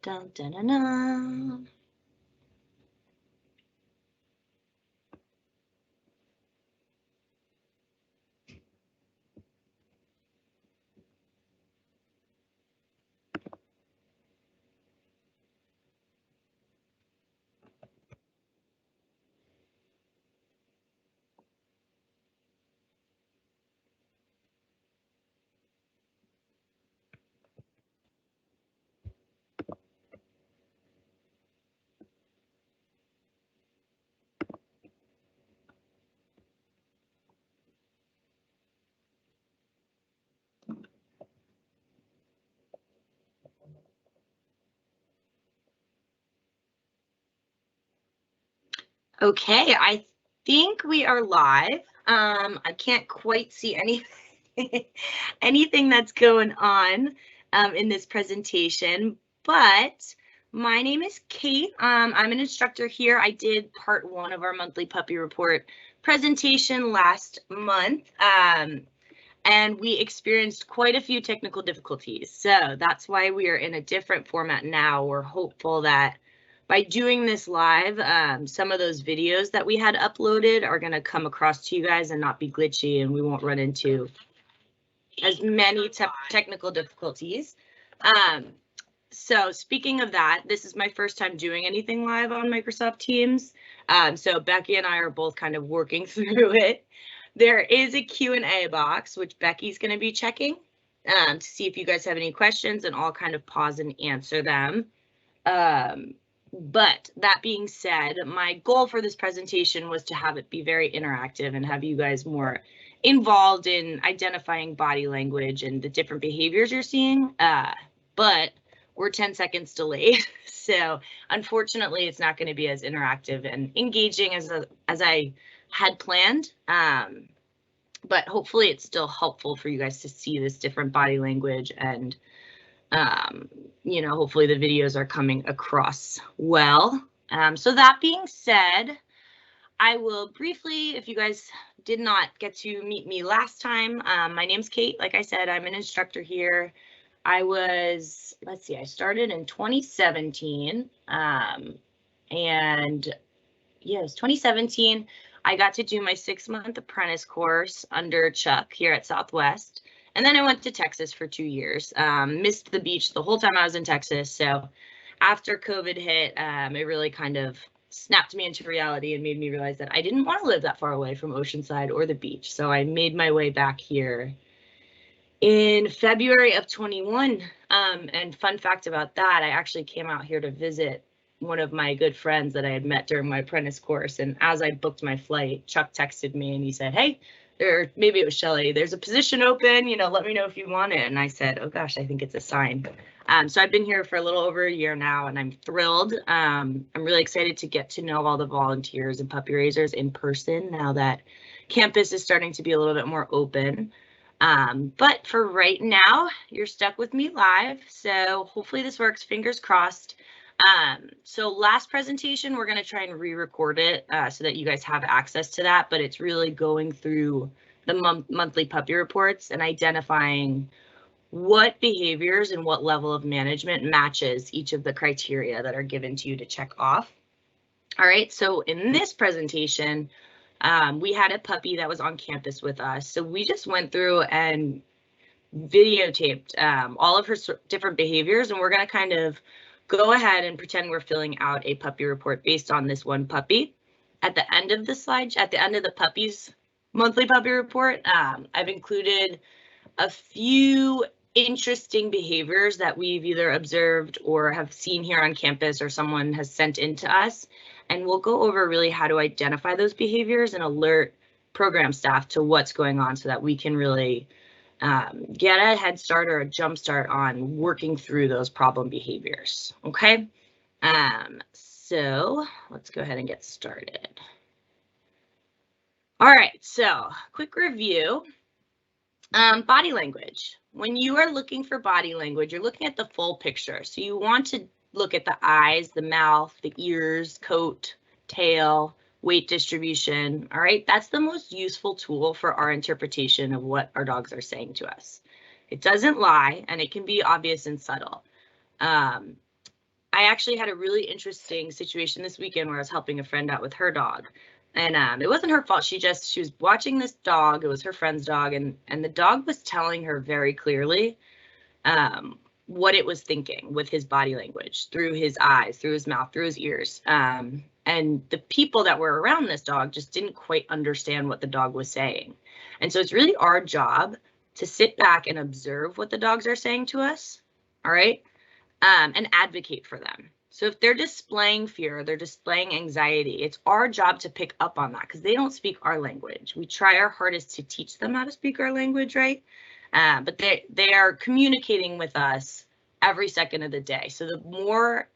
Dun, dun, dun, dun. Okay, I think we are live. I can't quite see anything that's going on in this presentation, but my name is Kate. I'm an instructor here. I did part 1 of our monthly puppy report presentation last month, and we experienced quite a few technical difficulties. So that's why we are in a different format now. We're hopeful that by doing this live, some of those videos that we had uploaded are going to come across to you guys and not be glitchy, and we won't run into as many technical difficulties. So speaking of that, this is my first time doing anything live on Microsoft Teams. So Becky and I are both kind of working through it. There is a Q&A box, which Becky's going to be checking to see if you guys have any questions, and I'll kind of pause and answer them. But that being said, my goal for this presentation was to have it be very interactive and have you guys more involved in identifying body language and the different behaviors you're seeing. But we're 10 seconds delayed, so unfortunately it's not going to be as interactive and engaging as I had planned. But hopefully it's still helpful for you guys to see this different body language, and you know, hopefully the videos are coming across well. So that being said, I will briefly, if you guys did not get to meet me last time, my name's Kate. Like I said, I'm an instructor here. I was, let's see, I started in 2017, and yes, 2017, I got to do my 6-month apprentice course under Chuck here at Southwest. And then I went to Texas for 2 years, missed the beach the whole time I was in Texas. So after COVID hit, it really kind of snapped me into reality and made me realize that I didn't want to live that far away from Oceanside or the beach. So I made my way back here in February of 21. And fun fact about that, I actually came out here to visit one of my good friends that I had met during my apprentice course. And as I booked my flight, Chuck texted me and he said, hey, or maybe it was Shelly, there's a position open, you know, let me know if you want it. And I said, oh gosh, I think it's a sign. So I've been here for a little over a year now, and I'm thrilled. I'm really excited to get to know all the volunteers and puppy raisers in person now that campus is starting to be a little bit more open. But for right now, you're stuck with me live, so hopefully this works, fingers crossed. So last presentation, we're going to try and re-record it so that you guys have access to that, but it's really going through the monthly puppy reports and identifying what behaviors and what level of management matches each of the criteria that are given to you to check off. All right, so in this presentation, we had a puppy that was on campus with us. So we just went through and videotaped all of her different behaviors, and we're going to kind of go ahead and pretend we're filling out a puppy report based on this one puppy. At the end of the slide, at the end of the puppy's monthly puppy report, I've included a few interesting behaviors that we've either observed or have seen here on campus or someone has sent in to us. And we'll go over really how to identify those behaviors and alert program staff to what's going on so that we can really get a head start or a jump start on working through those problem behaviors. Okay, so let's go ahead and get started. All right, so quick review. Body language. When you are looking for body language, you're looking at the full picture. So you want to look at the eyes, the mouth, the ears, coat, tail, weight distribution. All right, that's the most useful tool for our interpretation of what our dogs are saying to us. It doesn't lie, and it can be obvious and subtle. I actually had a really interesting situation this weekend where I was helping a friend out with her dog. And it wasn't her fault. She was watching this dog. It was her friend's dog, and the dog was telling her very clearly what it was thinking with his body language, through his eyes, through his mouth, through his ears. And the people that were around this dog just didn't quite understand what the dog was saying. And so it's really our job to sit back and observe what the dogs are saying to us, all right, and advocate for them. So if they're displaying fear, they're displaying anxiety, it's our job to pick up on that because they don't speak our language. We try our hardest to teach them how to speak our language, right? But they are communicating with us every second of the day. So the more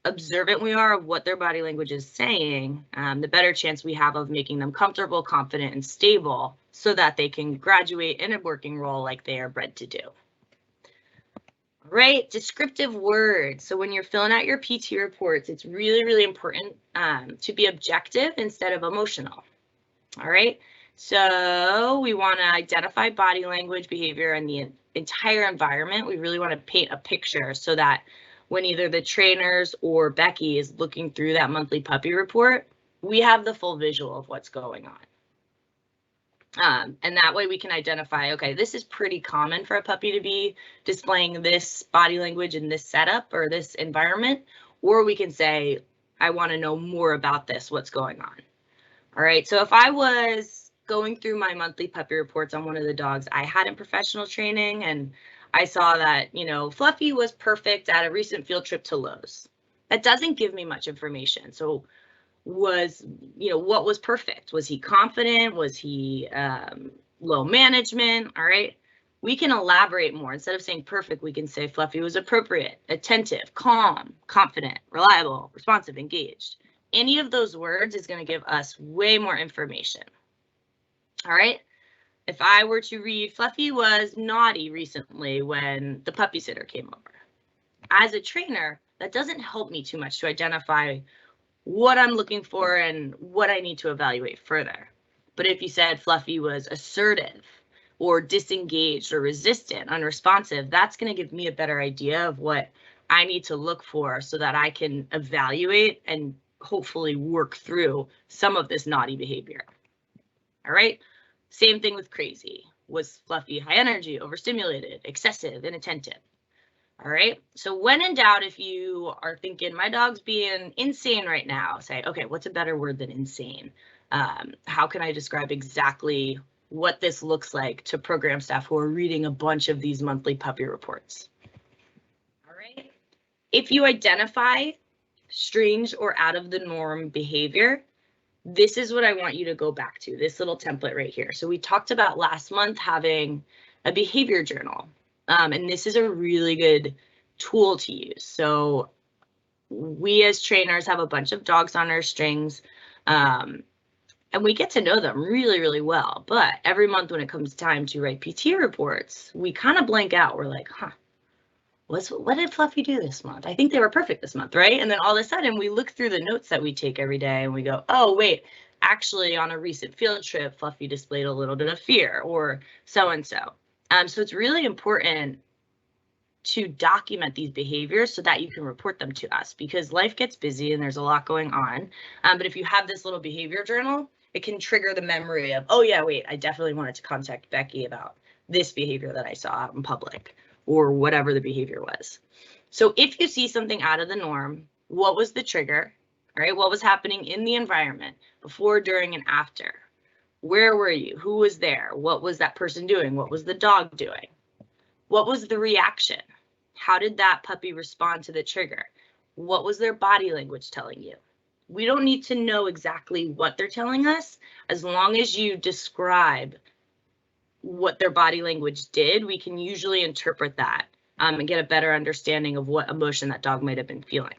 observant we are of what their body language is saying, the better chance we have of making them comfortable, confident, and stable so that they can graduate in a working role like they are bred to do. Right, descriptive words. So when you're filling out your PT reports, it's really, really important to be objective instead of emotional. All right, so we want to identify body language, behavior, and the entire environment. We really want to paint a picture so that when either the trainers or Becky is looking through that monthly puppy report, we have the full visual of what's going on. And that way we can identify, okay, this is pretty common for a puppy to be displaying this body language in this setup or this environment, or we can say, I want to know more about this, what's going on. All right, so if I was going through my monthly puppy reports on one of the dogs I had in professional training, and I saw that, you know, Fluffy was perfect at a recent field trip to Lowe's. That doesn't give me much information. So what was perfect? Was he confident? Was he low management? All right, we can elaborate more. Instead of saying perfect, we can say Fluffy was appropriate, attentive, calm, confident, reliable, responsive, engaged. Any of those words is going to give us way more information. All right, if I were to read Fluffy was naughty recently when the puppy sitter came over, as a trainer, that doesn't help me too much to identify what I'm looking for and what I need to evaluate further. But if you said Fluffy was assertive or disengaged or resistant, unresponsive, that's going to give me a better idea of what I need to look for so that I can evaluate and hopefully work through some of this naughty behavior. All right, same thing with crazy. Was Fluffy high energy, overstimulated, excessive, inattentive? All right, so when in doubt, if you are thinking my dog's being insane right now, say, okay, what's a better word than insane? How can I describe exactly what this looks like to program staff who are reading a bunch of these monthly puppy reports? All right, if you identify strange or out of the norm behavior, this is what I want you to go back to, this little template right here. So we talked about last month having a behavior journal. And this is a really good tool to use. So we as trainers have a bunch of dogs on our strings, and we get to know them really, really well. But every month when it comes time to write PT reports, we kind of blank out. We're like, huh, what did Fluffy do this month? I think they were perfect this month, right? And then all of a sudden we look through the notes that we take every day and we go, oh, wait, actually on a recent field trip, Fluffy displayed a little bit of fear or so-and-so. So it's really important to document these behaviors so that you can report them to us because life gets busy and there's a lot going on. But if you have this little behavior journal, it can trigger the memory of, oh yeah, wait, I definitely wanted to contact Becky about this behavior that I saw out in public or whatever the behavior was. So if you see something out of the norm, what was the trigger? All right, what was happening in the environment before, during, and after? Where were you? Who was there? What was that person doing? What was the dog doing? What was the reaction? How did that puppy respond to the trigger? What was their body language telling you? We don't need to know exactly what they're telling us. As long as you describe what their body language did, we can usually interpret that and get a better understanding of what emotion that dog might have been feeling.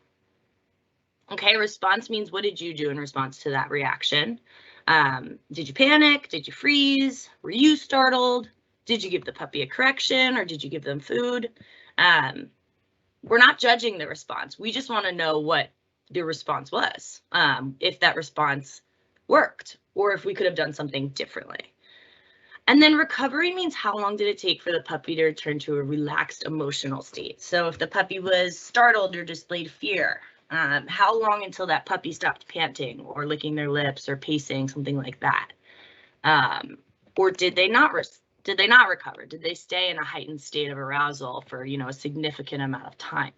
Okay, response means what did you do in response to that reaction? Did you panic? Did you freeze? Were you startled? Did you give the puppy a correction or did you give them food? We're not judging the response. We just want to know what the response was, if that response worked or if we could have done something differently. And then recovery means how long did it take for the puppy to return to a relaxed emotional state. So if the puppy was startled or displayed fear, how long until that puppy stopped panting or licking their lips or pacing, something like that? Or did they not recover? Did they stay in a heightened state of arousal for, a significant amount of time?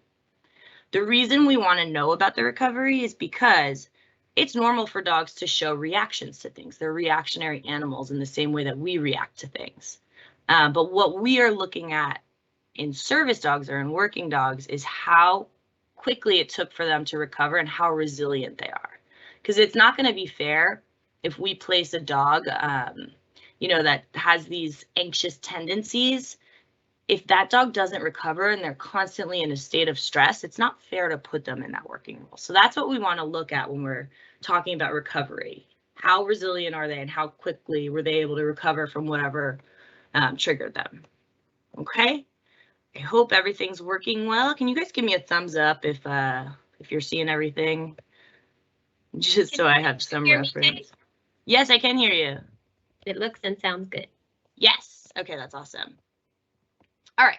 The reason we want to know about the recovery is because it's normal for dogs to show reactions to things. They're reactionary animals in the same way that we react to things. But what we are looking at in service dogs or in working dogs is how quickly it took for them to recover and how resilient they are. Because it's not going to be fair if we place a dog, that has these anxious tendencies. If that dog doesn't recover and they're constantly in a state of stress, it's not fair to put them in that working role. So that's what we want to look at when we're talking about recovery. How resilient are they and how quickly were they able to recover from whatever triggered them? Okay, I hope everything's working well. Can you guys give me a thumbs up if you're seeing everything? Just so I have some reference. Yes, I can hear you. It looks and sounds good. Yes. Okay, that's awesome. All right.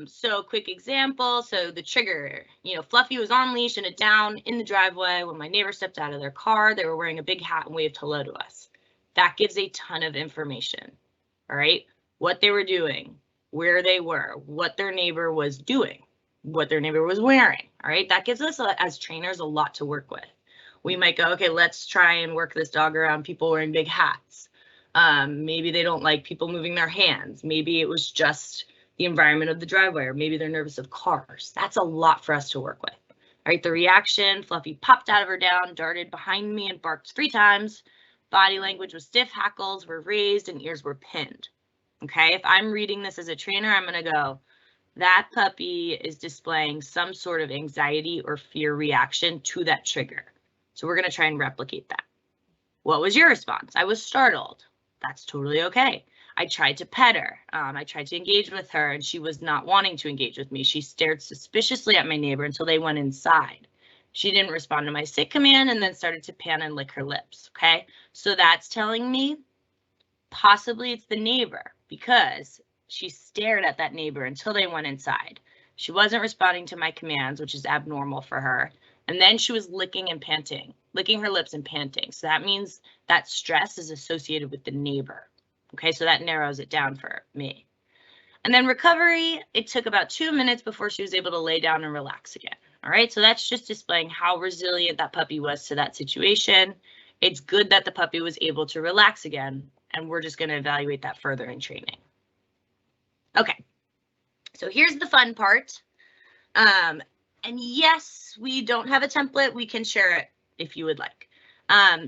So quick example. So the trigger, Fluffy was on leash and down in the driveway when my neighbor stepped out of their car. They were wearing a big hat and waved hello to us. That gives a ton of information. All right. What they were doing, where they were, what their neighbor was doing, what their neighbor was wearing. All right. That gives us as trainers a lot to work with. We might go, okay, let's try and work this dog around people wearing big hats. Maybe they don't like people moving their hands. Maybe it was just the environment of the driveway, or maybe they're nervous of cars. That's a lot for us to work with. All right, the reaction, Fluffy popped out of her down, darted behind me and barked 3 times. Body language was stiff, hackles were raised, and ears were pinned. Okay, if I'm reading this as a trainer, I'm gonna go, that puppy is displaying some sort of anxiety or fear reaction to that trigger. So we're gonna try and replicate that. What was your response? I was startled. That's totally okay. I tried to pet her. I tried to engage with her and she was not wanting to engage with me. She stared suspiciously at my neighbor until they went inside. She didn't respond to my sit command and then started to pan and lick her lips. Okay, so that's telling me possibly it's the neighbor because she stared at that neighbor until they went inside. She wasn't responding to my commands, which is abnormal for her. And then she was licking and panting, licking her lips and panting. So that means that stress is associated with the neighbor. Okay, so that narrows it down for me. And then recovery, it took about 2 minutes before she was able to lay down and relax again. All right, so that's just displaying how resilient that puppy was to that situation. It's good that the puppy was able to relax again, and we're just going to evaluate that further in training. Okay, so here's the fun part. And yes, we don't have a template. We can share it if you would like.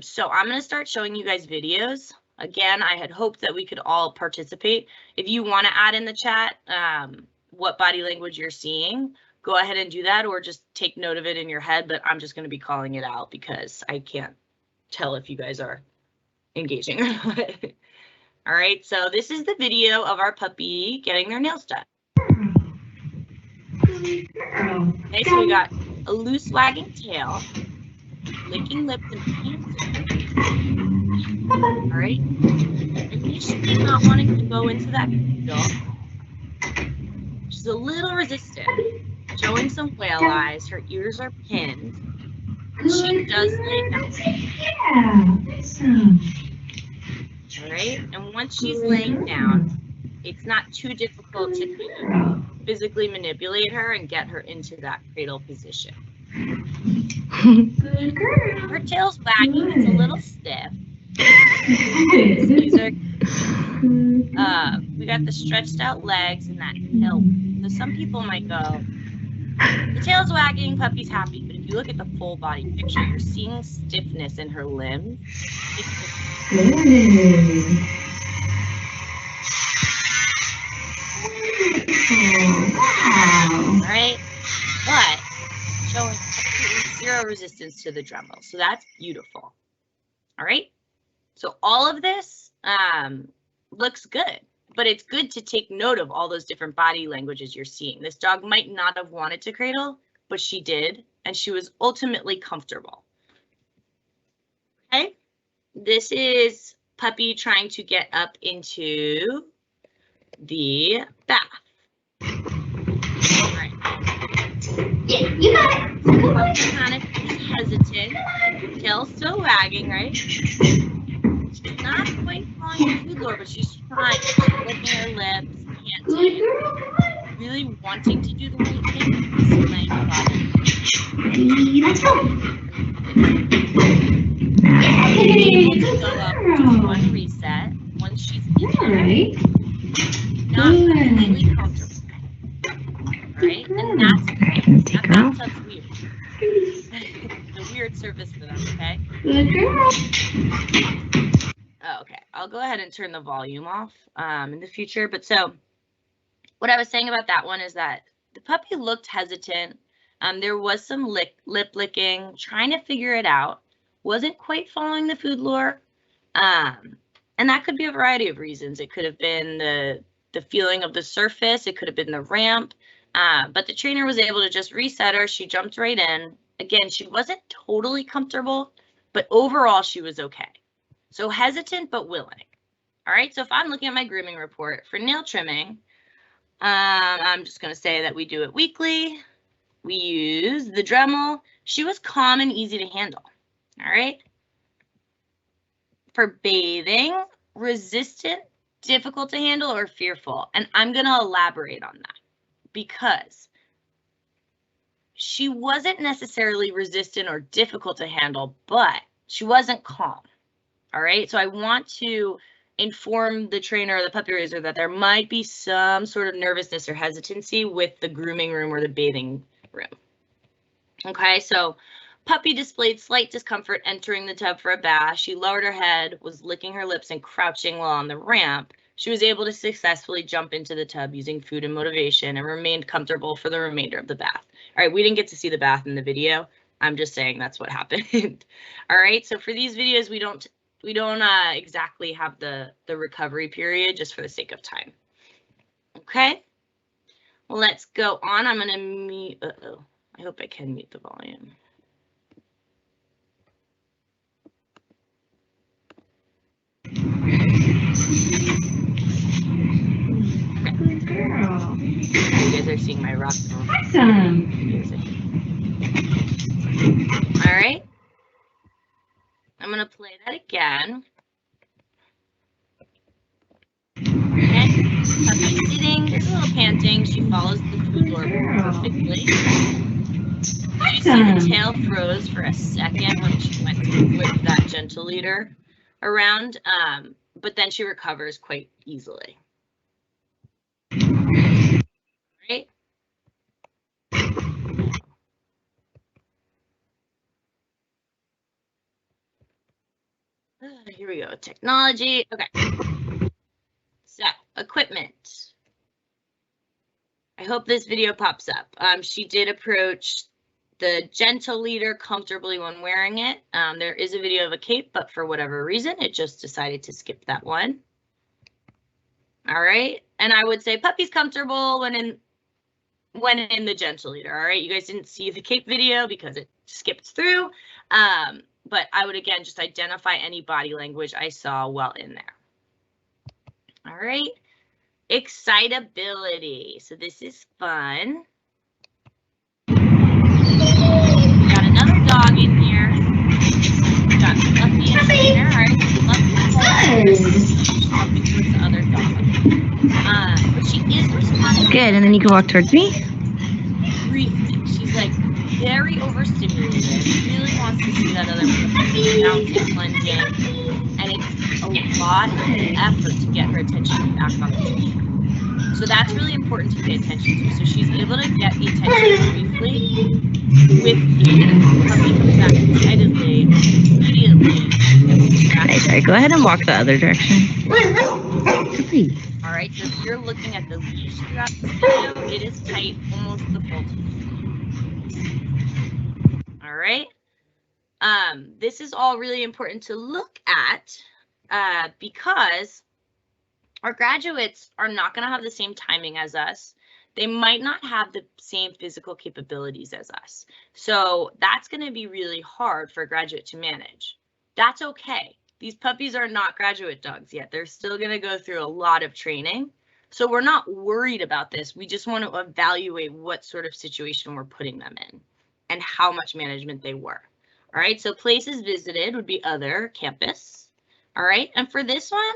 So I'm going to start showing you guys videos. Again, I had hoped that we could all participate. If you want to add in the chat what body language you're seeing, go ahead and do that, or just take note of it in your head, but I'm just going to be calling it out because I can't tell if you guys are engaging or not. All right, so this is the video of our puppy getting their nails done. Okay, so we got a loose wagging tail, licking lips and panting. All right, initially not wanting to go into that cradle. She's a little resistant, showing some whale eyes. Her ears are pinned, and she does lay down. All right, and once she's laying down, it's not too difficult to physically manipulate her and get her into that cradle position. Her tail's wagging, it's a little stiff. These are, we got the stretched out legs and that tail. So some people might go, the tail's wagging, puppy's happy. But if you look at the full body picture, you're seeing stiffness in her limbs. All right, but showing zero resistance to the Dremel, so that's beautiful. All right, so all of this looks good, but it's good to take note of all those different body languages you're seeing. This dog might not have wanted to cradle, but she did, and she was ultimately comfortable. Okay, this is puppy trying to get up into the bath. All right. Yeah, you got it. Puppy kind of is hesitant, tail still wagging, right? She's not quite falling the food lure, but she's trying. She's licking her lips, Good panting, girl. really wanting to do the right thing. Slaying the body. Let's go. Able to go up just one reset once she's in All there. right. Not Good. completely comfortable. All right, and that's okay. That bathtub's weird. It's a weird surface for them, okay? Good girl. Oh, okay, I'll go ahead and turn the volume off in the future. But so what I was saying about that one is that the puppy looked hesitant. There was some lip licking, trying to figure it out. Wasn't quite following the food lure. And that could be a variety of reasons. It could have been the feeling of the surface. It could have been the ramp. But the trainer was able to just reset her. She jumped right in. Again, she wasn't totally comfortable, but overall she was okay. So hesitant, but willing. All right, so if I'm looking at my grooming report for nail trimming, I'm just going to say that we do it weekly. We use the Dremel. She was calm and easy to handle. All right. For bathing, resistant, difficult to handle, or fearful. And I'm going to elaborate on that because she wasn't necessarily resistant or difficult to handle, but she wasn't calm. All right. So I want to inform the trainer or the puppy raiser that there might be some sort of nervousness or hesitancy with the grooming room or the bathing room. Okay, so puppy displayed slight discomfort entering the tub for a bath. She lowered her head, was licking her lips and crouching while on the ramp. She was able to successfully jump into the tub using food and motivation and remained comfortable for the remainder of the bath. All right, we didn't get to see the bath in the video. I'm just saying that's what happened. All right, so for these videos, we don't exactly have the recovery period just for the sake of time. Okay, well, let's go on. I'm gonna mute, I hope I can mute the volume. Good girl. You guys are seeing my rock. Awesome. All right. I'm gonna play that again. Okay. Puppy sitting. There's a little panting. She follows the food lure perfectly. You see the tail froze for a second when she went to flip that gentle leader around, but then she recovers quite easily. Right? Here we go. Technology. Okay. So, equipment. I hope this video pops up. She did approach the gentle leader comfortably when wearing it. There is a video of a cape, but for whatever reason, it just decided to skip that one. All right, and I would say puppy's comfortable when in the gentle leader. All right, you guys didn't see the cape video because it skipped through, but I would again just identify any body language I saw while in there. All right. Excitability. So this is fun. Got another dog in here. Got Fluffy and Trainer. All right, Fluffy walking towards the other dog. But she is responding. Good, and then you can walk towards me. Briefly. She's like very overstimulated. Really wants to see that other puppy bouncing, plunging, and it's a lot of effort to get her attention back on the trainer. So that's really important to pay attention to. So she's able to get the attention briefly with the puppy comes back excitedly, immediately. Okay, sorry, go ahead and walk the other direction. All right, so if you're looking at the leash throughout this video, it is tight almost the full time. All right. This is all really important to look at because our graduates are not going to have the same timing as us. They might not have the same physical capabilities as us. So that's going to be really hard for a graduate to manage. That's okay. these puppies are not graduate dogs yet. They're still going to go through a lot of training. So we're not worried about this. We just want to evaluate what sort of situation we're putting them in and how much management they were. All right, so places visited would be other, campus. All right, and for this one,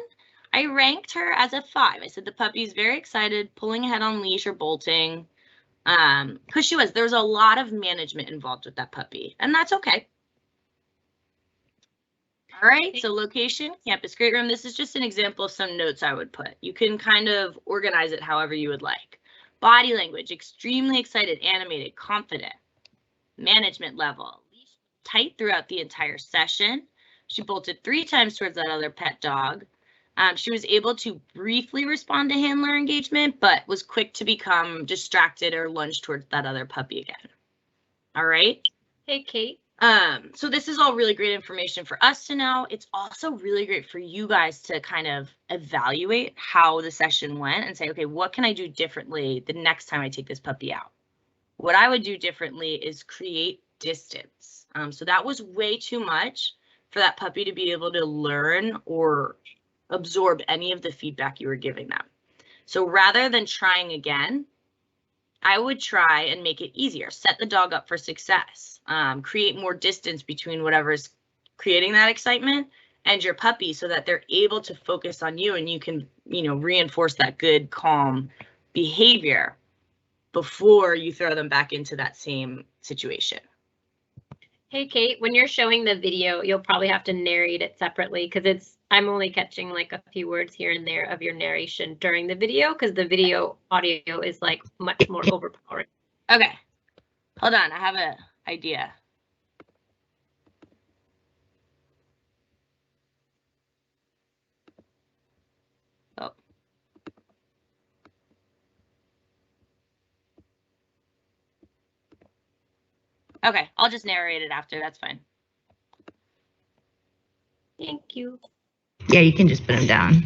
I ranked her as a 5. I said the puppy's very excited, pulling ahead on leash or bolting. Because there was a lot of management involved with that puppy, and that's okay. All right, so location, campus, great room. This is just an example of some notes I would put. You can kind of organize it however you would like. Body language, extremely excited, animated, confident. Management level, tight throughout the entire session. She bolted 3 times towards that other pet dog. She was able to briefly respond to handler engagement, but was quick to become distracted or lunge towards that other puppy again. All right. Hey, Kate. So this is all really great information for us to know. It's also really great for you guys to kind of evaluate how the session went and say, okay, what can I do differently the next time I take this puppy out? What I would do differently is create distance. So that was way too much for that puppy to be able to learn or absorb any of the feedback you were giving them. So rather than trying again, I would try and make it easier. Set the dog up for success. Create more distance between whatever's creating that excitement and your puppy so that they're able to focus on you and you can, reinforce that good, calm behavior before you throw them back into that same situation. Hey, Kate, when you're showing the video, you'll probably have to narrate it separately because I'm only catching like a few words here and there of your narration during the video because the video audio is like much more overpowering. Okay, hold on, I have an idea. Oh. Okay, I'll just narrate it after, that's fine. Thank you. Yeah, you can just put them down.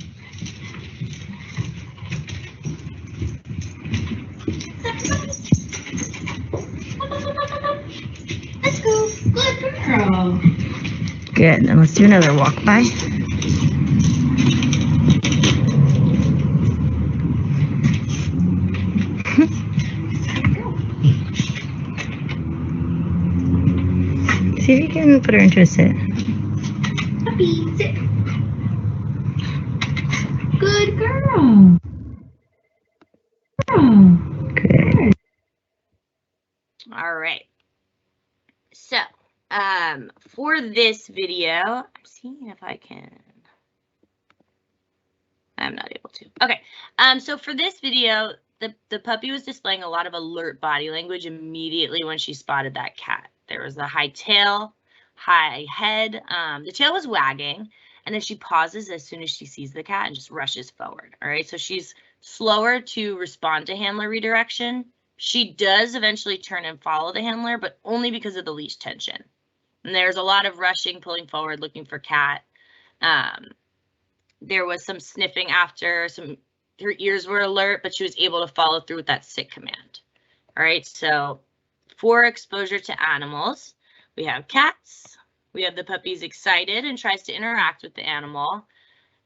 Let's go. Good girl. Good. Then let's do another walk by. See if you can put her into a sit. Puppy, sit. Good girl. Good. All right. So, for this video, I'm seeing if I can. I'm not able to. Okay. So for this video, the puppy was displaying a lot of alert body language immediately when she spotted that cat. There was a high tail, high head. The tail was wagging, and then she pauses as soon as she sees the cat and just rushes forward. All right. So she's slower to respond to handler redirection. She does eventually turn and follow the handler, but only because of the leash tension. And there's a lot of rushing, pulling forward, looking for cat. There was some sniffing after, her ears were alert, but she was able to follow through with that sit command. All right, so for exposure to animals, we have cats. We have the puppy's excited and tries to interact with the animal.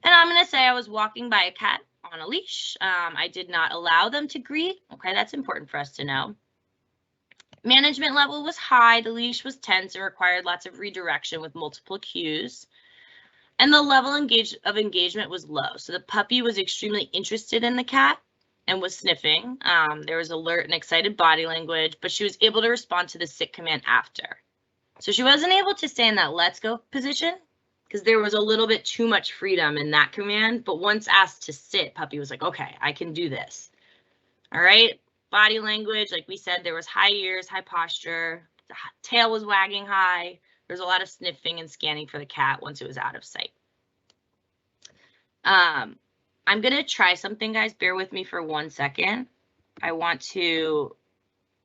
And I'm going to say I was walking by a cat on a leash. I did not allow them to greet. Okay, that's important for us to know. Management level was high. The leash was tense and required lots of redirection with multiple cues. And the level of engagement was low. So the puppy was extremely interested in the cat and was sniffing. There was alert and excited body language, but she was able to respond to the sit command after. So she wasn't able to stay in that let's go position because there was a little bit too much freedom in that command. But once asked to sit, puppy was like, okay, I can do this. All right. Body language, like we said, there was high ears, high posture. The tail was wagging high. There's a lot of sniffing and scanning for the cat once it was out of sight. I'm going to try something, guys. Bear with me for 1 second. I want to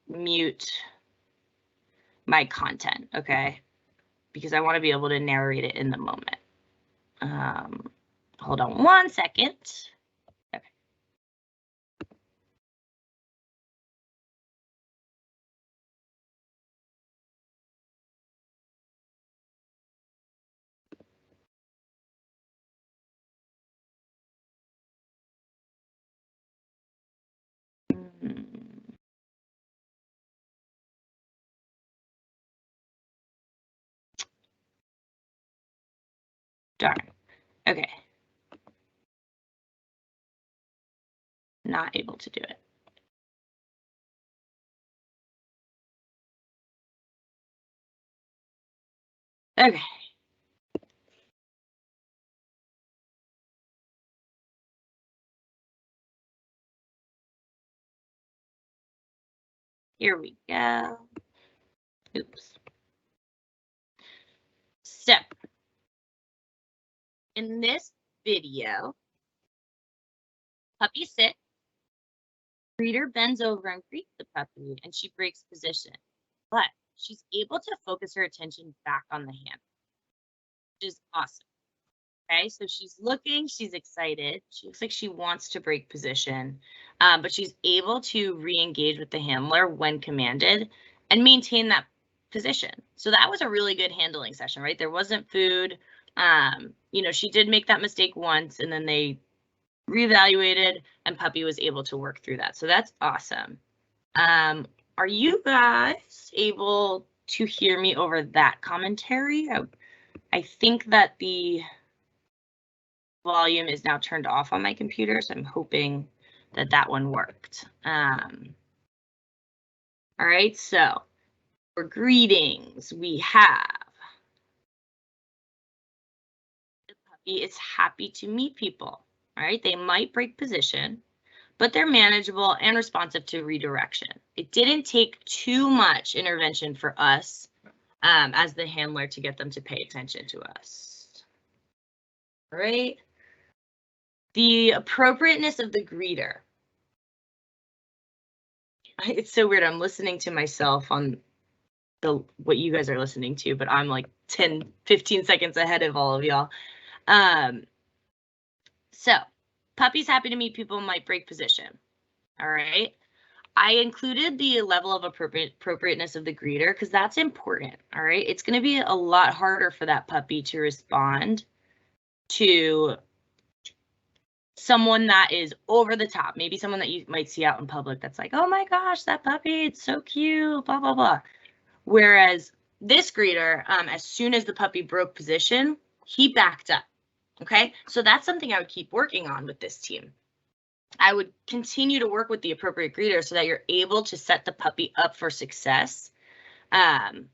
mute my content, okay? Because I want to be able to narrate it in the moment. Hold on 1 second. Darn. Okay. Not able to do it. Okay. Here we go. Oops. So, in this video, puppy sit, breeder bends over and greets the puppy, and she breaks position. But she's able to focus her attention back on the hand, which is awesome. Okay, so she's looking, she's excited. She looks like she wants to break position, but she's able to re-engage with the handler when commanded and maintain that position. So that was a really good handling session, right? There wasn't food. You know, she did make that mistake once and then they reevaluated and puppy was able to work through that. So that's awesome. Are you guys able to hear me over that commentary? I think that the volume is now turned off on my computer, so I'm hoping that that one worked. All right, so for greetings, we have the puppy is happy to meet people. All right, they might break position, but they're manageable and responsive to redirection. It didn't take too much intervention for us as the handler to get them to pay attention to us. All right. The appropriateness of the greeter. It's so weird. I'm listening to myself on what you guys are listening to, but I'm like 10, 15 seconds ahead of all of y'all. So puppies happy to meet people might break position. All right. I included the level of appropriateness of the greeter because that's important. All right. It's going to be a lot harder for that puppy to respond to someone that is over the top, maybe someone that you might see out in public that's like, oh my gosh, that puppy, it's so cute, blah, blah, blah. Whereas this greeter, as soon as the puppy broke position, he backed up. Okay, so that's something I would keep working on with this team. I would continue to work with the appropriate greeter so that you're able to set the puppy up for success and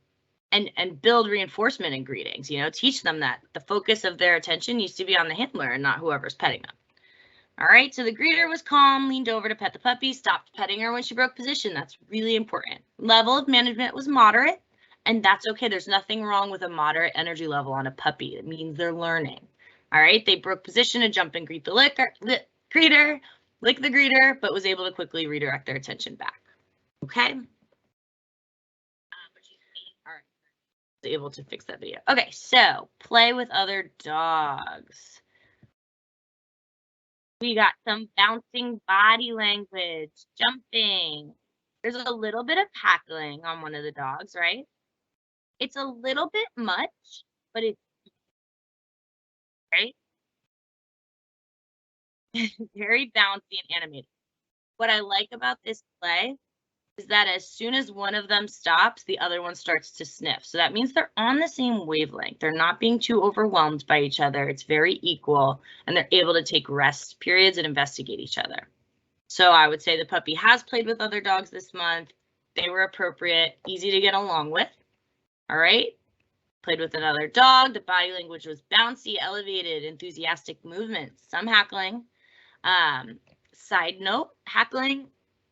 build reinforcement in greetings, you know, teach them that the focus of their attention needs to be on the handler and not whoever's petting them. All right, so the greeter was calm, leaned over to pet the puppy, stopped petting her when she broke position. That's really important. Level of management was moderate, and that's okay. There's nothing wrong with a moderate energy level on a puppy. It means they're learning. All right, they broke position to jump and greet the greeter, lick the greeter, but was able to quickly redirect their attention back. Okay. All right, able to fix that video. Okay, so play with other dogs. We got some bouncing body language, jumping. There's a little bit of hackling on one of the dogs, right? It's a little bit much, but it's right. Very bouncy and animated. What I like about this play is that as soon as one of them stops, the other one starts to sniff. So that means they're on the same wavelength. They're not being too overwhelmed by each other. It's very equal, and they're able to take rest periods and investigate each other. So I would say the puppy has played with other dogs this month. They were appropriate, easy to get along with. All right. Played with another dog. The body language was bouncy, elevated, enthusiastic movements, some hackling. Side note, hackling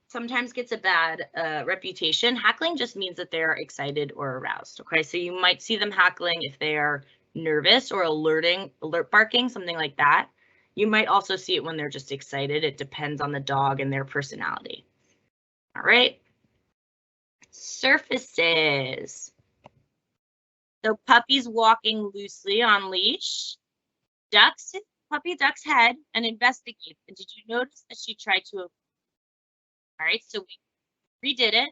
sometimes gets a bad reputation. Hackling just means that they're excited or aroused. Okay, so you might see them hackling if they are nervous or alert barking, something like that. You might also see it when they're just excited. It depends on the dog and their personality. All right. Surfaces. So puppies walking loosely on leash. Puppy ducks head and investigates. And did you notice that she tried to? All right, so we redid it.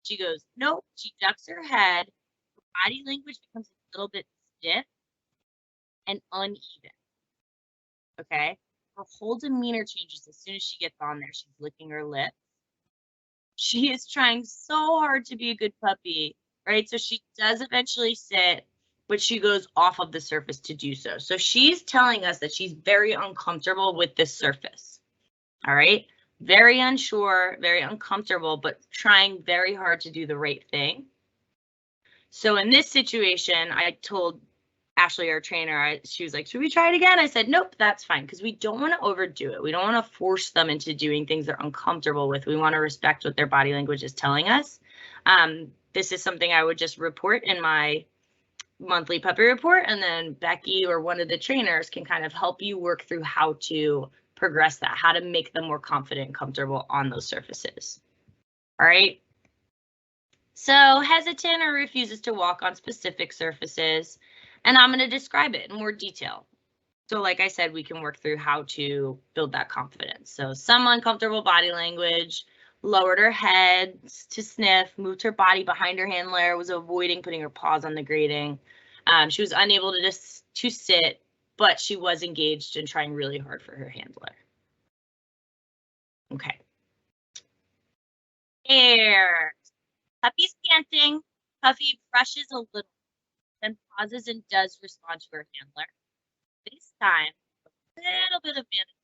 She goes, nope. She ducks her head. Her body language becomes a little bit stiff and uneven. Okay, her whole demeanor changes as soon as she gets on there. She's licking her lips. she is trying so hard to be a good puppy, right? So she does eventually sit, but she goes off of the surface to do so. So she's telling us that she's very uncomfortable with this surface. All right. Very unsure, very uncomfortable, but trying very hard to do the right thing. So in this situation, I told Ashley, our trainer, she was like, should we try it again? I said, nope, that's fine, because we don't want to overdo it. We don't want to force them into doing things they're uncomfortable with. We want to respect what their body language is telling us. This is something I would just report in my monthly puppy report, and then Becky or one of the trainers can kind of help you work through how to progress that, how to make them more confident and comfortable on those surfaces. All right. So hesitant or refuses to walk on specific surfaces, and I'm going to describe it in more detail. So like I said, we can work through how to build that confidence. So some uncomfortable body language, lowered her head to sniff, moved her body behind her handler, was avoiding putting her paws on the grating. She was unable to sit, but she was engaged and trying really hard for her handler. Okay. Air. Puppy's panting. Puppy brushes a little, then pauses and does respond to her handler. This time, a little bit of management.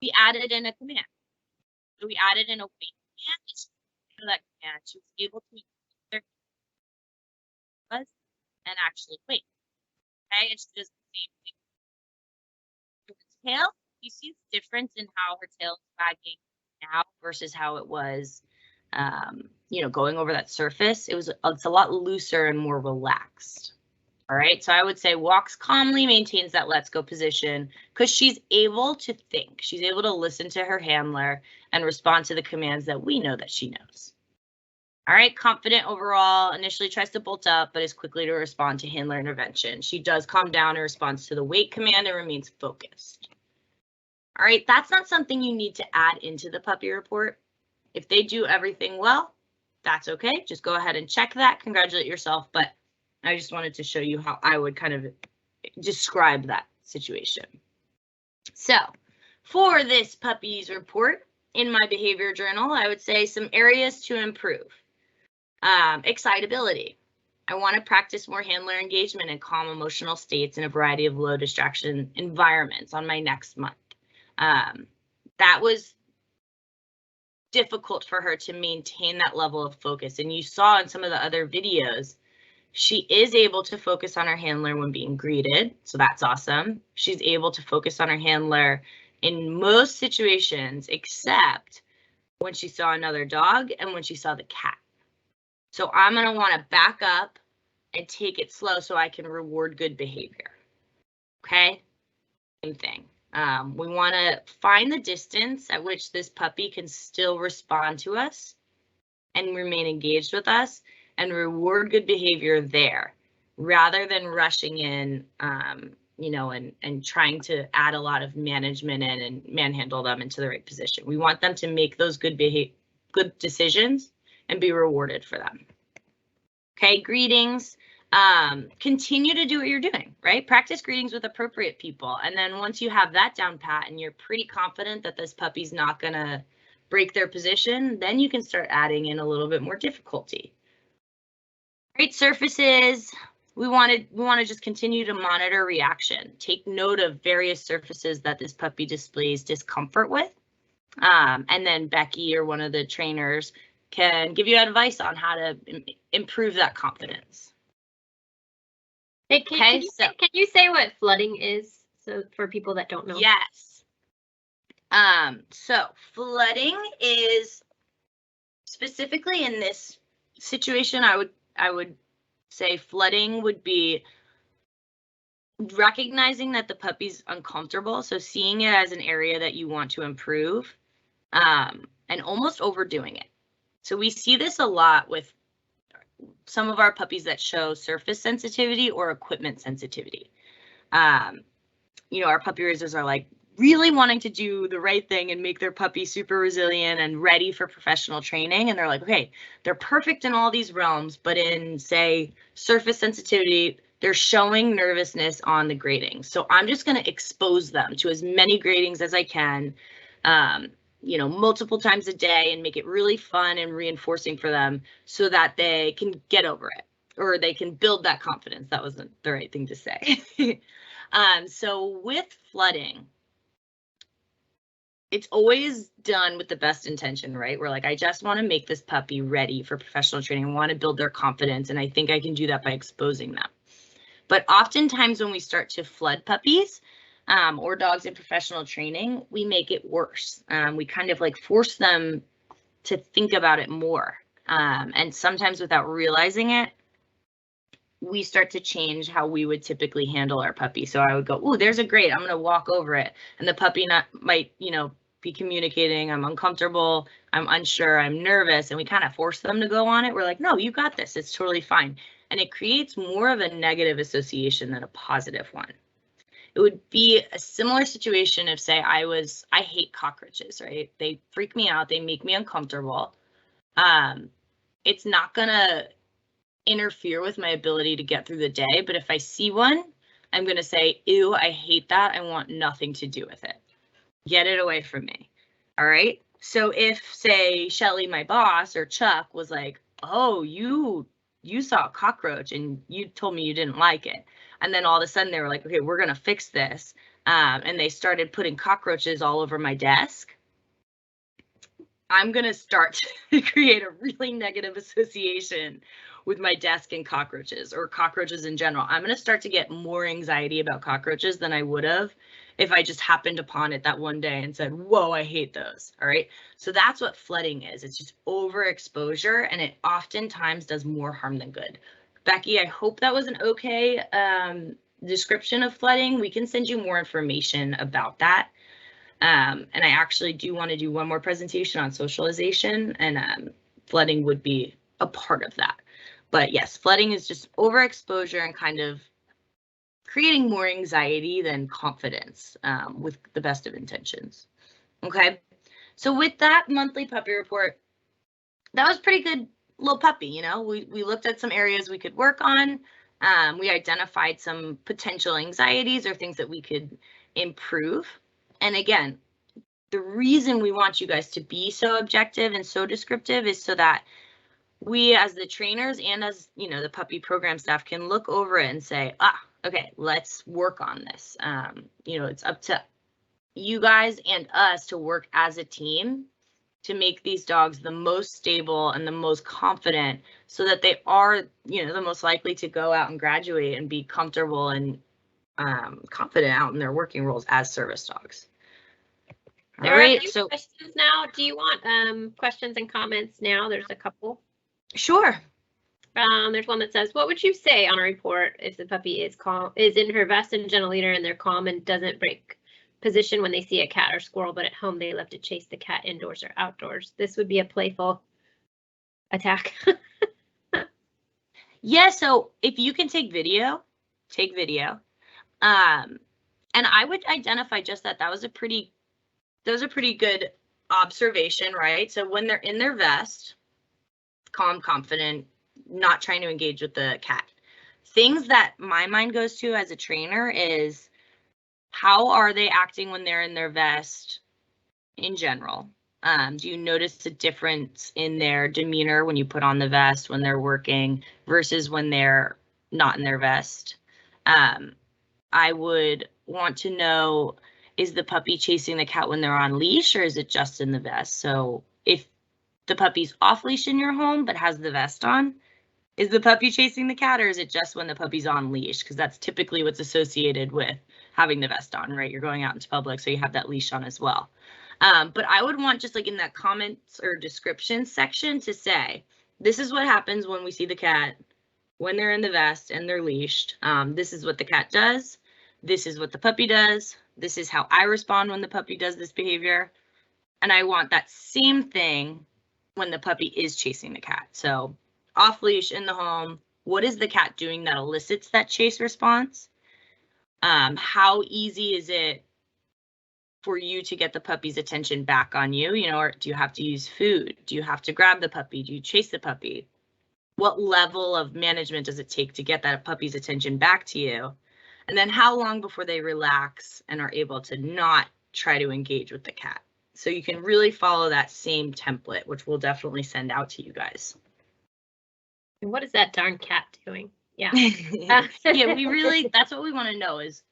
We added in a command. So we added in a wait command. That command, she was able to and actually wait. Okay, and she does the same thing. With the tail, you see the difference in how her tail is wagging now versus how it was, you know, going over that surface. It's a lot looser and more relaxed. All right, so I would say walks calmly, maintains that let's go position because she's able to think. She's able to listen to her handler and respond to the commands that we know that she knows. All right, confident overall, initially tries to bolt up, but is quickly to respond to handler intervention. She does calm down and responds to the wait command and remains focused. All right, that's not something you need to add into the puppy report. If they do everything well, that's okay. Just go ahead and check that, congratulate yourself, but I just wanted to show you how I would kind of describe that situation. So for this puppy's report in my behavior journal, I would say some areas to improve. Excitability. I want to practice more handler engagement and calm emotional states in a variety of low distraction environments on my next month. That was difficult for her to maintain that level of focus. And you saw in some of the other videos, she is able to focus on her handler when being greeted. So that's awesome. She's able to focus on her handler in most situations, except when she saw another dog and when she saw the cat. So I'm going to want to back up and take it slow so I can reward good behavior. Okay, same thing. We want to find the distance at which this puppy can still respond to us and remain engaged with us and reward good behavior there rather than rushing in, you know, and trying to add a lot of management in and manhandle them into the right position. We want them to make those good decisions and be rewarded for them. Okay, greetings. Continue to do what you're doing, right? Practice greetings with appropriate people. And then once you have that down pat and you're pretty confident that this puppy's not gonna break their position, then you can start adding in a little bit more difficulty. Great surfaces. We want to just continue to monitor reaction. Take note of various surfaces that this puppy displays discomfort with. And then Becky or one of the trainers can give you advice on how to improve that confidence. Hey, can you say what flooding is, so for people that don't know? Yes. So flooding is specifically in this situation, I would say flooding would be recognizing that the puppy's uncomfortable. So seeing it as an area that you want to improve, and almost overdoing it. So we see this a lot with some of our puppies that show surface sensitivity or equipment sensitivity. You know, our puppy raisers are like really wanting to do the right thing and make their puppy super resilient and ready for professional training. And they're like, okay, they're perfect in all these realms, but in, say, surface sensitivity, they're showing nervousness on the gratings. So I'm just going to expose them to as many gratings as I can. multiple times a day and make it really fun and reinforcing for them so that they can get over it or they can build that confidence. That wasn't the right thing to say. So with flooding, it's always done with the best intention, right? We're like, I just want to make this puppy ready for professional training. I want to build their confidence, and I think I can do that by exposing them. But oftentimes when we start to flood puppies or dogs in professional training, we make it worse. We kind of like force them to think about it more. And sometimes without realizing it, we start to change how we would typically handle our puppy. So I would go, oh, there's a grate, I'm going to walk over it. And the puppy might, be communicating, I'm uncomfortable, I'm unsure, I'm nervous. And we kind of force them to go on it. We're like, no, you got this. It's totally fine. And it creates more of a negative association than a positive one. It would be a similar situation if, say, I hate cockroaches, right? They freak me out. They make me uncomfortable. It's not going to interfere with my ability to get through the day. But if I see one, I'm going to say, ew, I hate that. I want nothing to do with it. Get it away from me. All right. So if, say, Shelly, my boss, or Chuck was like, oh, you saw a cockroach and you told me you didn't like it. And then all of a sudden they were like, okay, we're going to fix this. And they started putting cockroaches all over my desk. I'm going to start to create a really negative association with my desk and cockroaches, or cockroaches in general. I'm going to start to get more anxiety about cockroaches than I would have if I just happened upon it that one day and said, whoa, I hate those. All right. So that's what flooding is. It's just overexposure, and it oftentimes does more harm than good. Becky, I hope that was an okay description of flooding. We can send you more information about that. And I actually do want to do one more presentation on socialization, and flooding would be a part of that. But yes, flooding is just overexposure and kind of creating more anxiety than confidence with the best of intentions. Okay, so with that monthly puppy report, that was pretty good little puppy. We looked at some areas we could work on. We identified some potential anxieties or things that we could improve. And again, the reason we want you guys to be so objective and so descriptive is so that we, as the trainers and as, the puppy program staff, can look over it and say, okay, let's work on this. It's up to you guys and us to work as a team to make these dogs the most stable and the most confident, so that they are, the most likely to go out and graduate and be comfortable and confident out in their working roles as service dogs. There are a few questions now. Do you want questions and comments now? There's a couple. Sure. There's one that says, what would you say on a report if the puppy is in her vest and gentle leader and they're calm and doesn't break position when they see a cat or squirrel, but at home they love to chase the cat indoors or outdoors? This would be a playful attack. Yeah, so if you can take video, take video. And I would identify just that was a pretty good observation, right? So when they're in their vest, calm, confident, not trying to engage with the cat. Things that my mind goes to as a trainer is, how are they acting when they're in their vest in general? Do you notice a difference in their demeanor when you put on the vest when they're working versus when they're not in their vest? I would want to know, is the puppy chasing the cat when they're on leash, or is it just in the vest? So if the puppy's off leash in your home but has the vest on, is the puppy chasing the cat, or is it just when the puppy's on leash? Because that's typically what's associated with having the vest on, right? You're going out into public, so you have that leash on as well. But I would want, just like in that comments or description section, to say, this is what happens when we see the cat when they're in the vest and they're leashed. This is what the cat does. This is what the puppy does. This is how I respond when the puppy does this behavior. And I want that same thing when the puppy is chasing the cat. So off leash in the home, what is the cat doing that elicits that chase response? How easy is it for you to get the puppy's attention back on you? Or do you have to use food? Do you have to grab the puppy? Do you chase the puppy? What level of management does it take to get that puppy's attention back to you? And then how long before they relax and are able to not try to engage with the cat? So you can really follow that same template, which we'll definitely send out to you guys. And what is that darn cat doing? Yeah. Yeah, we really, that's what we want to know is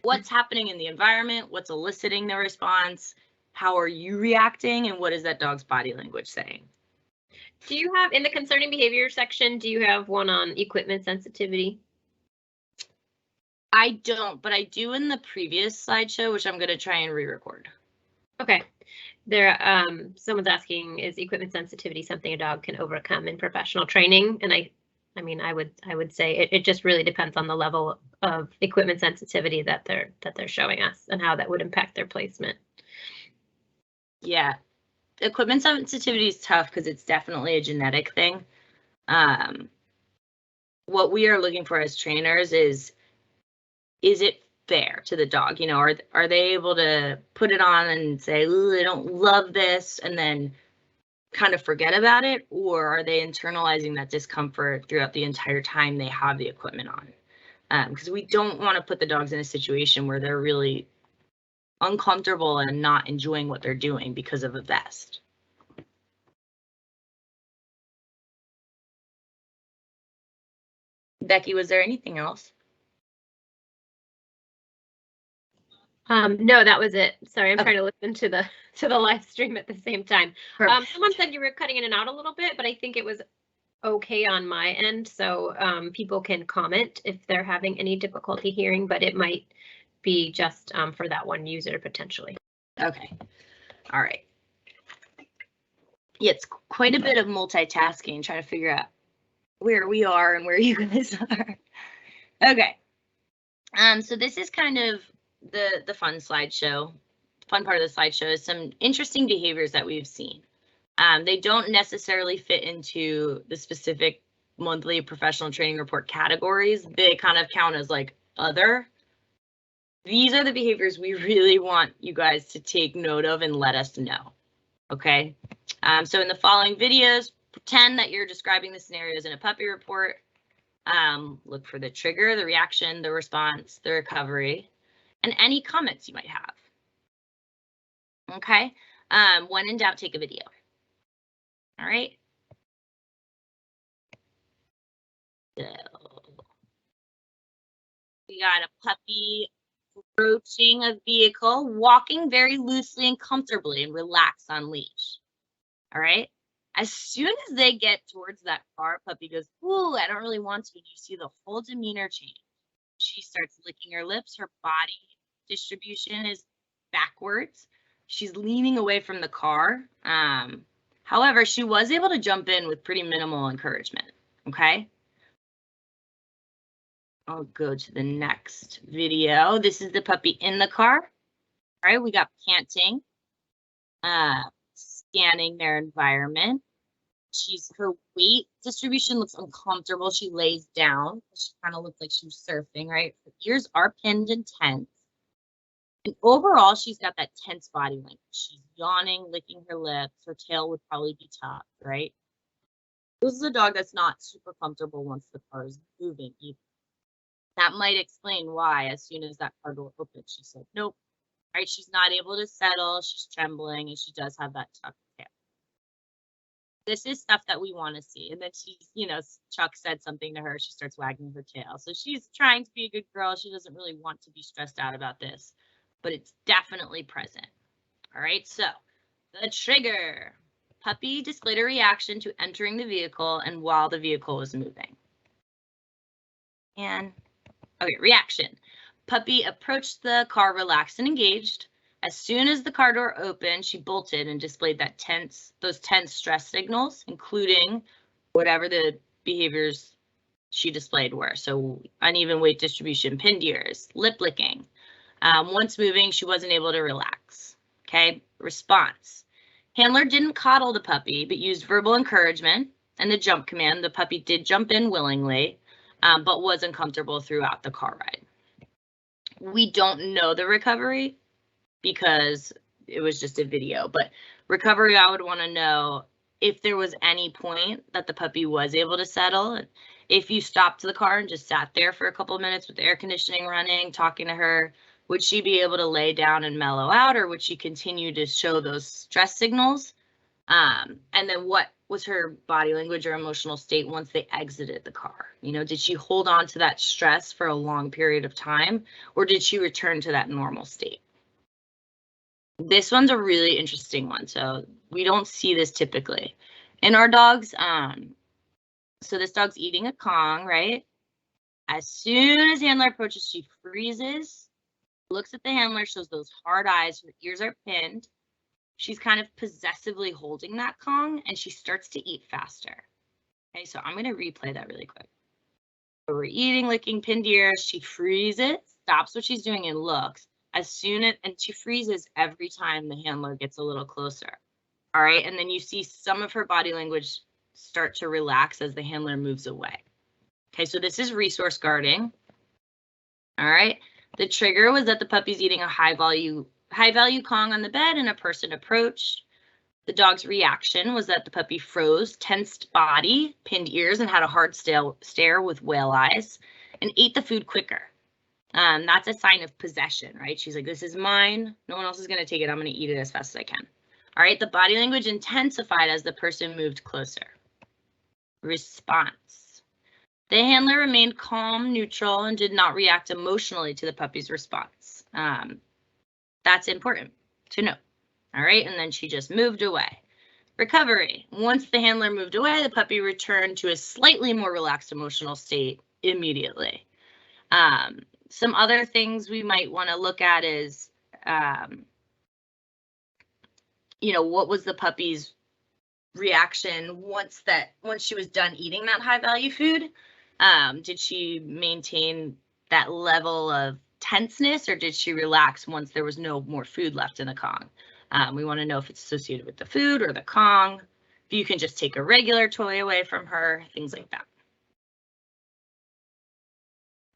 what's happening in the environment, what's eliciting the response, how are you reacting, and what is that dog's body language saying? Do you have, in the concerning behavior section, do you have one on equipment sensitivity? I don't, but I do in the previous slideshow, which I'm going to try and re-record. Okay. There, someone's asking, is equipment sensitivity something a dog can overcome in professional training? And I mean, I would say it just really depends on the level of equipment sensitivity that they're showing us and how that would impact their placement. Yeah, equipment sensitivity is tough because it's definitely a genetic thing. What we are looking for as trainers is it fair to the dog? You know, are they able to put it on and say, ooh, I don't love this, and then kind of forget about it? Or are they internalizing that discomfort throughout the entire time they have the equipment on? Because we don't want to put the dogs in a situation where they're really uncomfortable and not enjoying what they're doing because of a vest. Becky, was there anything else? No, that was it. Sorry, I'm trying to listen to the live stream at the same time. Someone said you were cutting in and out a little bit, but I think it was okay on my end. So people can comment if they're having any difficulty hearing, but it might be just for that one user potentially. Okay. All right. Yeah, it's quite a bit of multitasking, trying to figure out where we are and where you guys are. Okay. So this is kind of the fun slideshow. Fun part of the slideshow is some interesting behaviors that we've seen. They don't necessarily fit into the specific monthly professional training report categories. They kind of count as like other. These are the behaviors we really want you guys to take note of and let us know. Okay. So in the following videos, pretend that you're describing the scenarios in a puppy report. Look for the trigger, the reaction, the response, the recovery, and any comments you might have. Okay. When in doubt, take a video. All right. So we got a puppy approaching a vehicle, walking very loosely and comfortably and relaxed on leash. All right. As soon as they get towards that car, puppy goes, ooh, I don't really want to. And you see the whole demeanor change. She starts licking her lips. Her body distribution is backwards. She's leaning away from the car. However, she was able to jump in with pretty minimal encouragement. Okay. I'll go to the next video. This is the puppy in the car. All right, we got panting, scanning their environment. Her weight distribution looks uncomfortable. She lays down. She kind of looks like she was surfing, right? Her ears are pinned and tense. And overall, she's got that tense body language. She's yawning, licking her lips. Her tail would probably be tucked, right? This is a dog that's not super comfortable once the car is moving either. That might explain why, as soon as that car door opened, she said, nope, right? She's not able to settle. She's trembling, and she does have that tucked tail. This is stuff that we want to see. And then she's, you know, Chuck said something to her. She starts wagging her tail. So she's trying to be a good girl. She doesn't really want to be stressed out about this, but it's definitely present. All right, so the trigger. Puppy displayed a reaction to entering the vehicle and while the vehicle was moving. And okay, reaction. Puppy approached the car relaxed and engaged. As soon as the car door opened, she bolted and displayed those tense stress signals, including whatever the behaviors she displayed were. So uneven weight distribution, pinned ears, lip licking. Once moving, she wasn't able to relax. Okay, response. Handler didn't coddle the puppy, but used verbal encouragement and the jump command. The puppy did jump in willingly, but was uncomfortable throughout the car ride. We don't know the recovery because it was just a video, but recovery, I would want to know if there was any point that the puppy was able to settle. If you stopped the car and just sat there for a couple of minutes with the air conditioning running, talking to her, Would she be able to lay down and mellow out, or would she continue to show those stress signals? And then what was her body language or emotional state once they exited the car? You know, did she hold on to that stress for a long period of time, or did she return to that normal state? This one's a really interesting one. So we don't see this typically in our dogs. So this dog's eating a Kong, right? As soon as handler approaches, she freezes, looks at the handler, shows those hard eyes, her ears are pinned. She's kind of possessively holding that Kong, and she starts to eat faster. Okay, so I'm going to replay that really quick. So we're eating, licking, pinned ears. She freezes, stops what she's doing, and looks. As soon as, and she freezes every time the handler gets a little closer. All right, and then you see some of her body language start to relax as the handler moves away. Okay, so this is resource guarding. All right, the trigger was that the puppy's eating a high value Kong on the bed and a person approached. The dog's reaction was that the puppy froze, tensed body, pinned ears, and had a hard stare with whale eyes, and ate the food quicker. That's a sign of possession, right? She's like, this is mine. No one else is going to take it. I'm going to eat it as fast as I can. All right, the body language intensified as the person moved closer. Response. The handler remained calm, neutral, and did not react emotionally to the puppy's response. That's important to know. All right, and then she just moved away. Recovery. Once the handler moved away, the puppy returned to a slightly more relaxed emotional state immediately. Some other things we might want to look at is, you know, what was the puppy's reaction once she was done eating that high value food? Did she maintain that level of tenseness, or did she relax once there was no more food left in the Kong? We want to know if it's associated with the food or the Kong. If you can just take a regular toy away from her, things like that.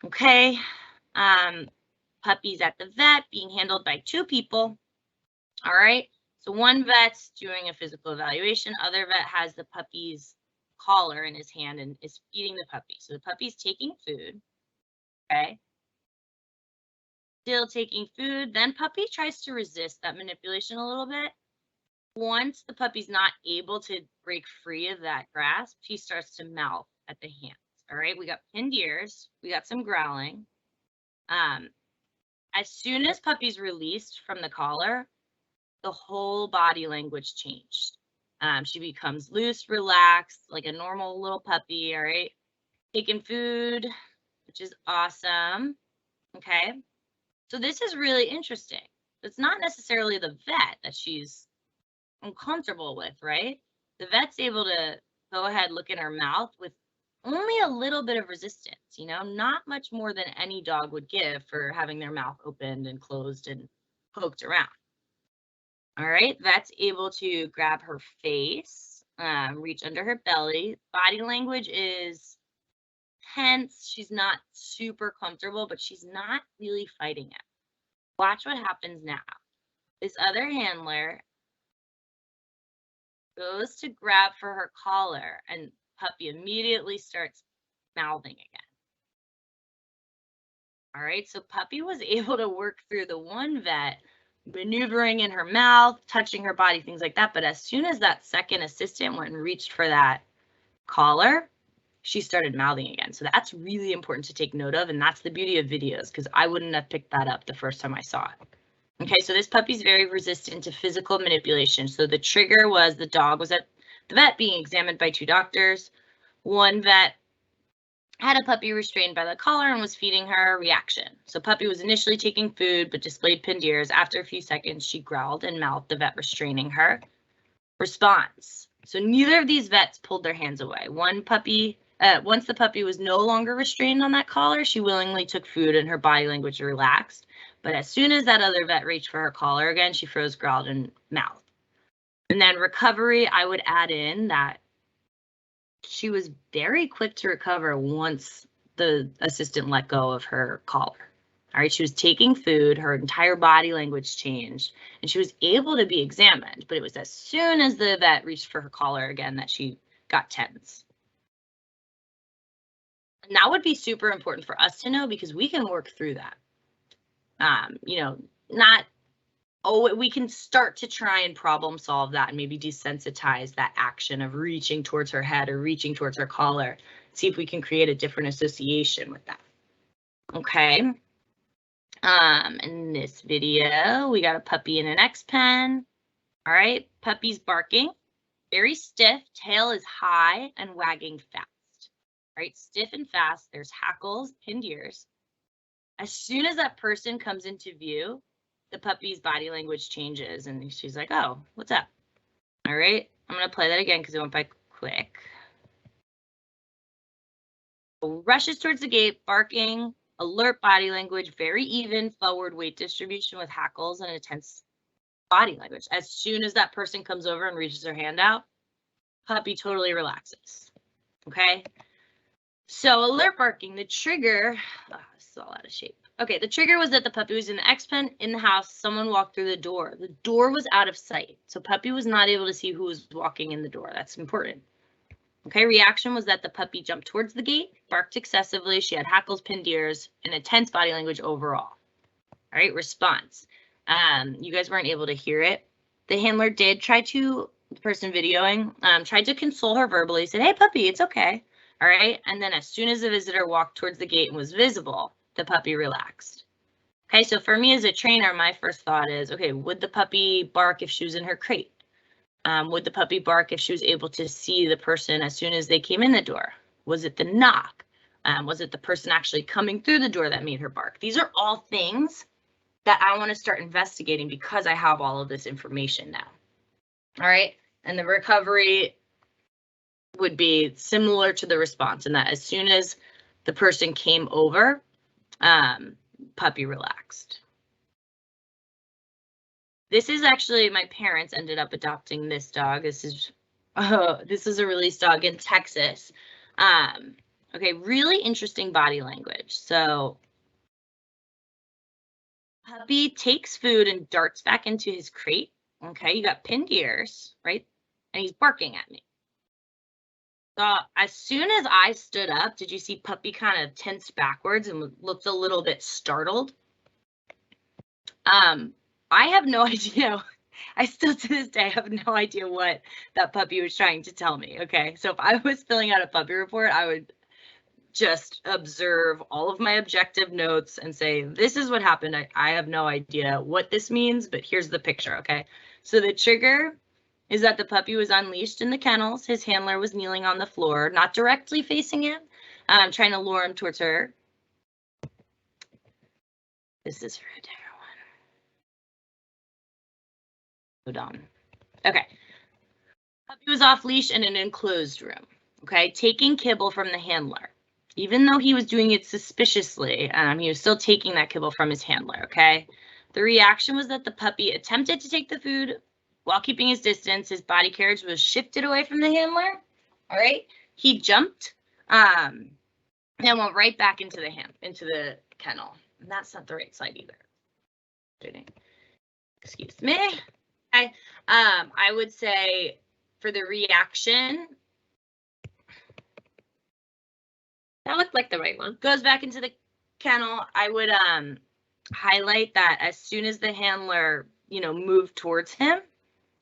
Okay. Puppies at the vet being handled by 2 people. All right. So one vet's doing a physical evaluation. Other vet has the puppy's collar in his hand and is feeding the puppy. So the puppy's taking food. Okay. Still taking food. Then puppy tries to resist that manipulation a little bit. Once the puppy's not able to break free of that grasp, he starts to mouth at the hands. All right. We got pinned ears. We got some growling. As soon as puppy's released from the collar, the whole body language changed. She becomes loose, relaxed, like a normal little puppy, all right? Taking food, which is awesome, okay? So this is really interesting. It's not necessarily the vet that she's uncomfortable with, right? The vet's able to go ahead, look in her mouth with only a little bit of resistance, you know, not much more than any dog would give for having their mouth opened and closed and poked around. All right, vet's able to grab her face, reach under her belly. Body language is tense. She's not super comfortable, but she's not really fighting it. Watch what happens now. This other handler goes to grab for her collar, and puppy immediately starts mouthing again. All right, so puppy was able to work through the one vet, maneuvering in her mouth, touching her body, things like that. But as soon as that second assistant went and reached for that collar, she started mouthing again. So that's really important to take note of. And that's the beauty of videos, because I wouldn't have picked that up the first time I saw it. Okay, so this puppy's very resistant to physical manipulation. So the trigger was the dog was at the vet being examined by 2 doctors. One vet had a puppy restrained by the collar and was feeding her. Reaction. So puppy was initially taking food, but displayed pinned ears. After a few seconds, she growled and mouthed, the vet restraining her. Response. So neither of these vets pulled their hands away. Once the puppy was no longer restrained on that collar, she willingly took food and her body language relaxed. But as soon as that other vet reached for her collar again, she froze, growled, and mouthed. And then recovery, I would add in that she was very quick to recover once the assistant let go of her collar. All right, she was taking food, her entire body language changed, and she was able to be examined. But it was as soon as the vet reached for her collar again that she got tense. And that would be super important for us to know, because we can work through that. you know, not, oh, we can start to try and problem solve that and maybe desensitize that action of reaching towards her head or reaching towards her collar. See if we can create a different association with that. Okay. In this video, we got a puppy in an X-pen. All right, puppy's barking, very stiff, tail is high and wagging fast. All right, stiff and fast, there's hackles, pinned ears. As soon as that person comes into view, the puppy's body language changes and she's like, oh, what's up? All right, I'm gonna play that again because it went by quick. Rushes towards the gate, barking, alert body language, very even forward weight distribution with hackles and a tense body language. As soon as that person comes over and reaches their hand out, puppy totally relaxes. Okay. So alert barking, the trigger, this is all out of shape. Okay, the trigger was that the puppy was in the X-pen in the house. Someone walked through the door. The door was out of sight. So puppy was not able to see who was walking in the door. That's important. Okay, reaction was that the puppy jumped towards the gate, barked excessively. She had hackles, pinned ears, and a tense body language overall. All right, response. You guys weren't able to hear it. The handler did try to, the person videoing, tried to console her verbally, said, hey, puppy, it's okay. All right, and then as soon as the visitor walked towards the gate and was visible, the puppy relaxed. Okay, so for me as a trainer, my first thought is, okay, would the puppy bark if she was in her crate? Would the puppy bark if she was able to see the person as soon as they came in the door? Was it the knock? Was it the person actually coming through the door that made her bark? These are all things that I want to start investigating because I have all of this information now. All right, and the recovery would be similar to the response in that as soon as the person came over, puppy relaxed. This is actually, my parents ended up adopting this dog. This is a release dog in Texas. Okay, really interesting body language. So puppy takes food and darts back into his crate. Okay, you got pinned ears, right? And he's barking at me. So as soon as I stood up, did you see puppy kind of tensed backwards and looked a little bit startled? I have no idea. I still to this day have no idea what that puppy was trying to tell me. Okay, so if I was filling out a puppy report, I would just observe all of my objective notes and say, this is what happened. I have no idea what this means, but here's the picture. Okay, so the trigger is that the puppy was unleashed in the kennels. His handler was kneeling on the floor, not directly facing him, trying to lure him towards her. This is for a different one. Hold on. Okay. Puppy was off leash in an enclosed room. Okay, taking kibble from the handler. Even though he was doing it suspiciously, he was still taking that kibble from his handler. Okay. The reaction was that the puppy attempted to take the food while keeping his distance. His body carriage was shifted away from the handler. All right. He jumped and went right back into the kennel. And that's not the right side either. Excuse me. Okay. I would say for the reaction, That looked like the right one. Goes back into the kennel. I would highlight that as soon as the handler, moved towards him,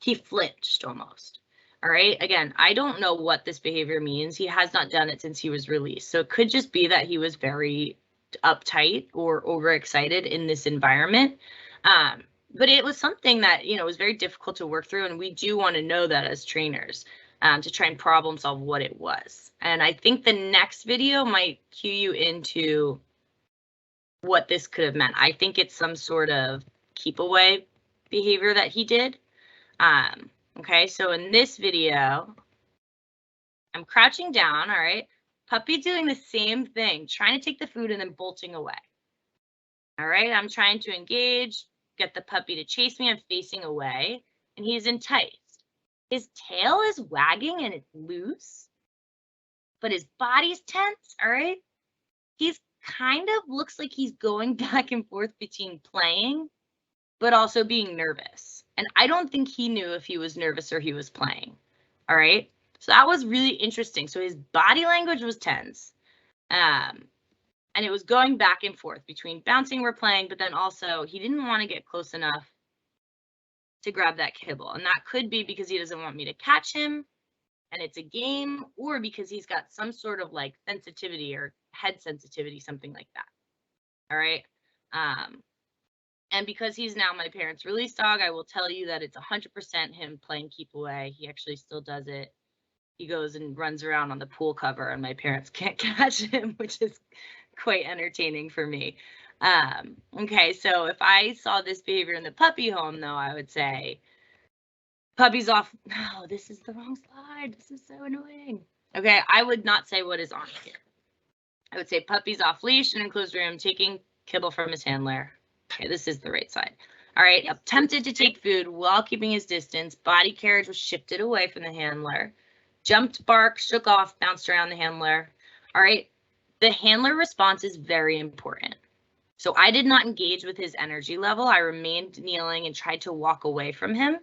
he flinched almost. All right. Again, I don't know what this behavior means. He has not done it since he was released. So it could just be that he was very uptight or overexcited in this environment. But it was something that, was very difficult to work through. And we do want to know that as trainers to try and problem solve what it was. And I think the next video might cue you into what this could have meant. I think it's some sort of keep away behavior that he did. Okay, so in this video, I'm crouching down, all right? Puppy doing the same thing, trying to take the food and then bolting away. All right, I'm trying to engage, get the puppy to chase me. I'm facing away, and he's enticed. His tail is wagging and it's loose, but his body's tense, all right? He's kind of looks like he's going back and forth between playing, but also being nervous. And I don't think he knew if he was nervous or he was playing. All right. So that was really interesting. So his body language was tense. And it was going back and forth between bouncing, we're playing, but then also he didn't want to get close enough to grab that kibble. And that could be because he doesn't want me to catch him and it's a game, or because he's got some sort of like sensitivity or head sensitivity, something like that. All right. And because he's now my parents' release dog, I will tell you that it's 100% him playing keep away. He actually still does it. He goes and runs around on the pool cover and my parents can't catch him, which is quite entertaining for me. Okay, so if I saw this behavior in the puppy home, though, I would say puppy's off. No, this is the wrong slide. This is so annoying. Okay, I would not say what is on here. I would say puppy's off leash in an enclosed room, taking kibble from his handler. Okay, this is the right side. All right, attempted to take food while keeping his distance. Body carriage was shifted away from the handler. Jumped, bark, shook off, bounced around the handler. All right, the handler response is very important. So I did not engage with his energy level. I remained kneeling and tried to walk away from him.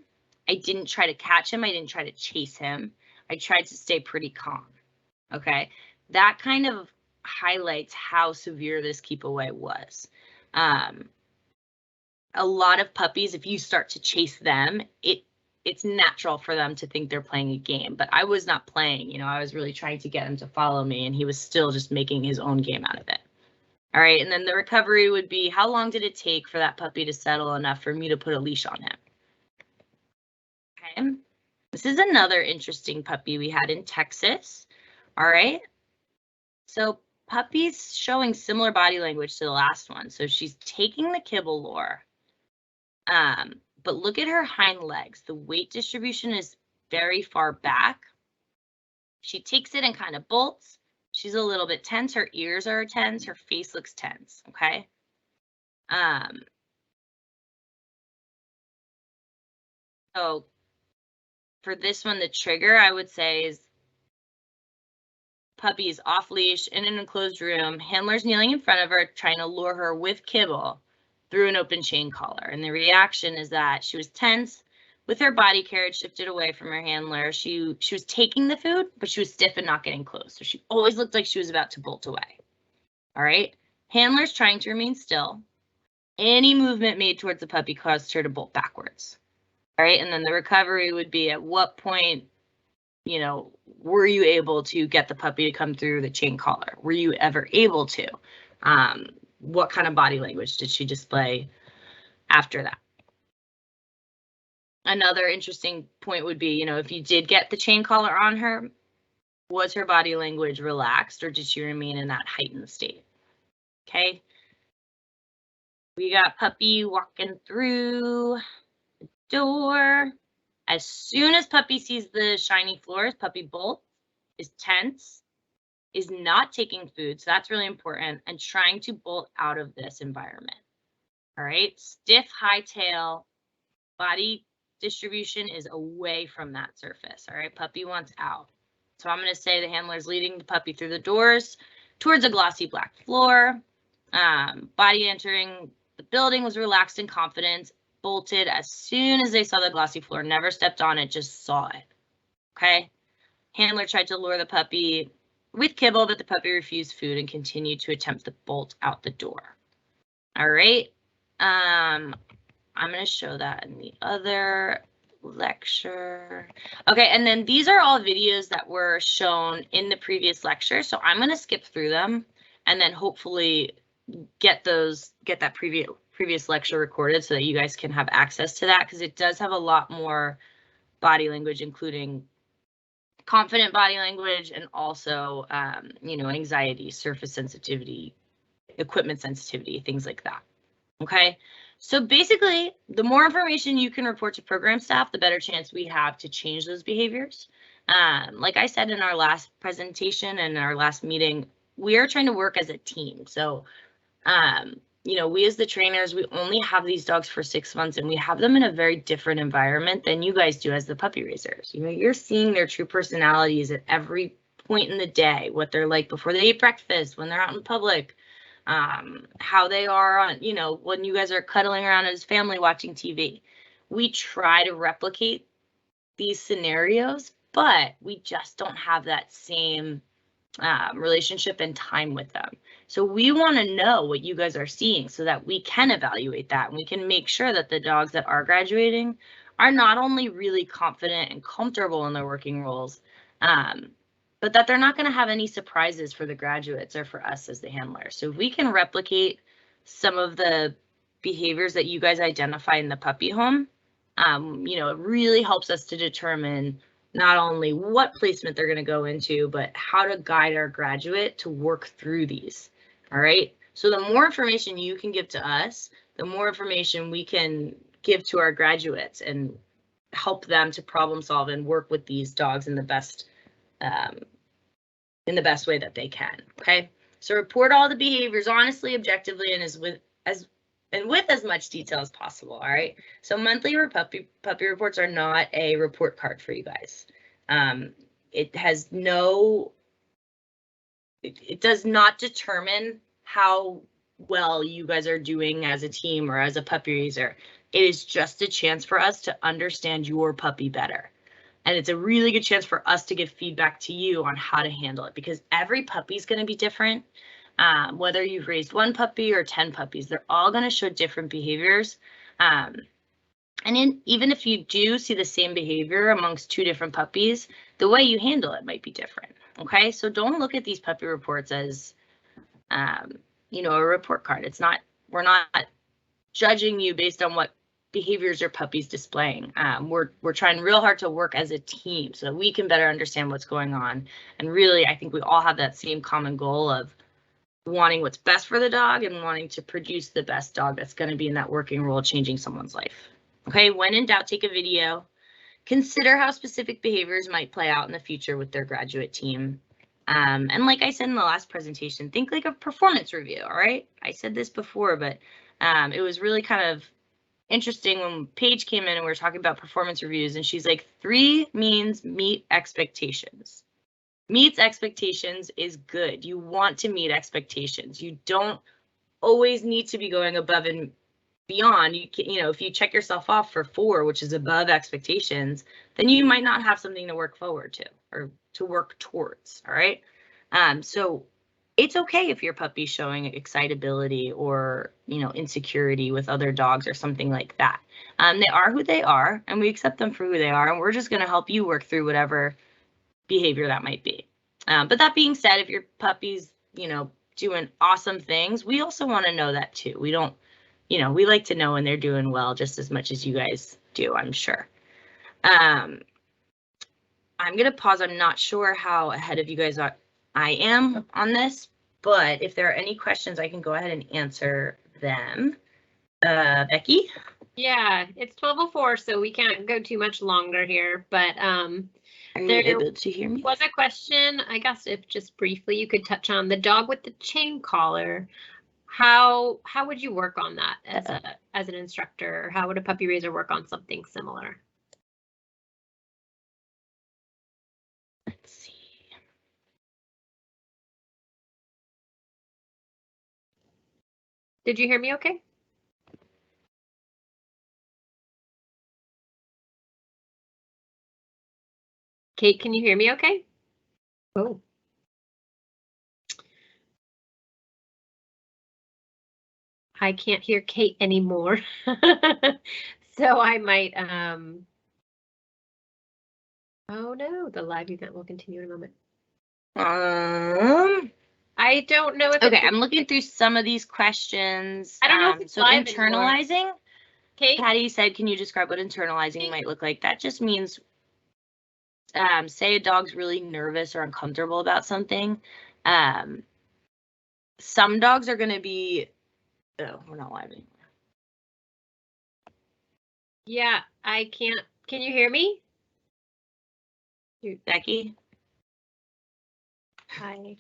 I didn't try to catch him. I didn't try to chase him. I tried to stay pretty calm. Okay, that kind of highlights how severe this keep away was. A lot of puppies, if you start to chase them, it's natural for them to think they're playing a game, but I was not playing, you know, I was really trying to get him to follow me and he was still just making his own game out of it. All right, and then the recovery would be, how long did it take for that puppy to settle enough for me to put a leash on him? Okay, this is another interesting puppy we had in Texas. All right, so puppy's showing similar body language to the last one. So she's taking the kibble lure. But look at her hind legs. The weight distribution is very far back. She takes it and kind of bolts. She's a little bit tense. Her ears are tense. Her face looks tense. Okay. So for this one, the trigger I would say is puppy is off leash in an enclosed room. Handler's kneeling in front of her, trying to lure her with kibble through an open chain collar. And the reaction is that she was tense with her body carriage shifted away from her handler. She was taking the food, but she was stiff and not getting close. So she always looked like she was about to bolt away. All right. Handler's trying to remain still. Any movement made towards the puppy caused her to bolt backwards. All right. And then the recovery would be at what point, you know, were you able to get the puppy to come through the chain collar? Were you ever able to? What kind of body language did she display after that? Another interesting point would be, you know, if you did get the chain collar on her, was her body language relaxed or did she remain in that heightened state? Okay. We got puppy walking through the door. As soon as puppy sees the shiny floors, puppy bolts, is tense, is not taking food, so that's really important, and trying to bolt out of this environment. All right, stiff high tail, body distribution is away from that surface. All right, puppy wants out. So I'm going to say the handler is leading the puppy through the doors towards a glossy black floor. Body entering the building was relaxed and confident, bolted as soon as they saw the glossy floor, never stepped on it, just saw it. Okay, handler tried to lure the puppy with kibble, but the puppy refused food and continued to attempt to bolt out the door. All right. I'm going to show that in the other lecture. Okay, and then these are all videos that were shown in the previous lecture, so I'm going to skip through them and then hopefully get that previous lecture recorded so that you guys can have access to that, because it does have a lot more body language, including confident body language and also, you know, anxiety, surface sensitivity, equipment sensitivity, things like that. Okay, so basically, the more information you can report to program staff, the better chance we have to change those behaviors. Like I said in our last presentation and our last meeting, we are trying to work as a team. So, you know, we as the trainers, we only have these dogs for 6 months and we have them in a very different environment than you guys do as the puppy raisers. You know, you're seeing their true personalities at every point in the day, what they're like before they eat breakfast, when they're out in public, how they are on, you know, when you guys are cuddling around as family watching TV. We try to replicate these scenarios, but we just don't have that same relationship and time with them. So we want to know what you guys are seeing so that we can evaluate that and we can make sure that the dogs that are graduating are not only really confident and comfortable in their working roles, but that they're not going to have any surprises for the graduates or for us as the handler. So if we can replicate some of the behaviors that you guys identify in the puppy home, you know, it really helps us to determine not only what placement they're going to go into, but how to guide our graduate to work through these. All right. So the more information you can give to us, the more information we can give to our graduates and help them to problem solve and work with these dogs in the best way that they can. Okay. So report all the behaviors honestly, objectively, and with as much detail as possible. All right. So monthly puppy reports are not a report card for you guys. It has no. It does not determine how well you guys are doing as a team or as a puppy raiser. It is just a chance for us to understand your puppy better. And it's a really good chance for us to give feedback to you on how to handle it, because every puppy is going to be different. Whether you've raised 1 puppy or 10 puppies, they're all going to show different behaviors. And even if you do see the same behavior amongst 2 different puppies, the way you handle it might be different. Okay, so don't look at these puppy reports as, you know, a report card. It's not, we're not judging you based on what behaviors your puppy's displaying. We're trying real hard to work as a team so that we can better understand what's going on. And really, I think we all have that same common goal of wanting what's best for the dog and wanting to produce the best dog that's going to be in that working role, changing someone's life. Okay, when in doubt, take a video. Consider how specific behaviors might play out in the future with their graduate team. And like I said in the last presentation, think like a performance review, all right? I said this before, but it was really kind of interesting when Paige came in and we were talking about performance reviews, and she's like, 3 means meet expectations. Meets expectations is good. You want to meet expectations. You don't always need to be going above and beyond. You know, if you check yourself off for 4, which is above expectations, then you might not have something to work forward to or to work towards. All right. So it's okay if your puppy's showing excitability or, you know, insecurity with other dogs or something like that. They are who they are, and we accept them for who they are, and we're just going to help you work through whatever behavior that might be. But that being said, if your puppy's, you know, doing awesome things, we also want to know that too. We don't, you know, we like to know when they're doing well just as much as you guys do, I'm sure. I'm going to pause. I'm not sure how ahead of you guys I am on this, but if there are any questions, I can go ahead and answer them. Becky? Yeah, it's 12:04, so we can't go too much longer here, but Are you able to hear me? Was a question, I guess if just briefly you could touch on the dog with the chain collar. How would you work on that as an instructor? Or how would a puppy raiser work on something similar? Let's see. Did you hear me okay? Kate, can you hear me okay? Oh. I can't hear Kate anymore. So I might, oh no, the live event will continue in a moment. I don't know if okay, I'm looking through some of these questions. I don't know if it's so live internalizing. Anymore. Kate? Patty said, can you describe what internalizing might look like? That just means, say a dog's really nervous or uncomfortable about something. Some dogs are going to be, oh, we're not live anymore. Yeah, I can't. Can you hear me? Becky? Hi.